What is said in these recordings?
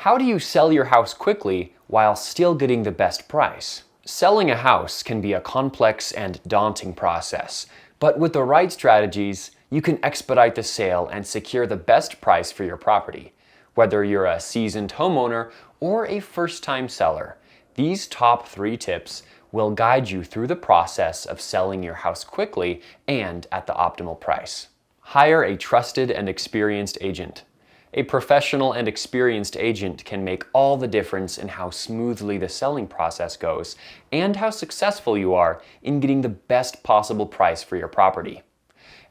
How do you sell your house quickly while still getting the best price? Selling a house can be a complex and daunting process, but with the right strategies, you can expedite the sale and secure the best price for your property. Whether you're a seasoned homeowner or a first-time seller, these top 3 tips will guide you through the process of selling your house quickly and at the optimal price. Hire a trusted and experienced agent. A professional and experienced agent can make all the difference in how smoothly the selling process goes and how successful you are in getting the best possible price for your property.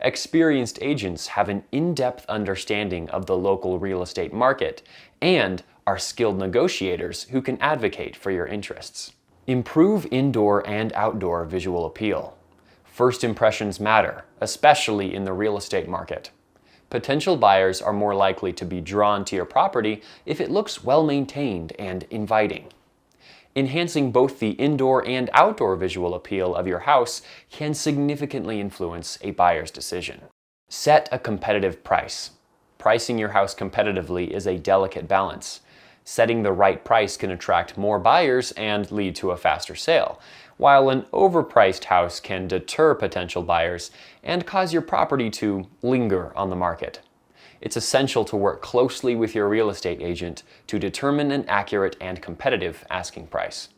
Experienced agents have an in-depth understanding of the local real estate market and are skilled negotiators who can advocate for your interests. Improve indoor and outdoor visual appeal. First impressions matter, especially in the real estate market. Potential buyers are more likely to be drawn to your property if it looks well maintained and inviting. Enhancing both the indoor and outdoor visual appeal of your house can significantly influence a buyer's decision. Set a competitive price. Pricing your house competitively is a delicate balance. Setting the right price can attract more buyers and lead to a faster sale, while an overpriced house can deter potential buyers and cause your property to linger on the market. It's essential to work closely with your real estate agent to determine an accurate and competitive asking price.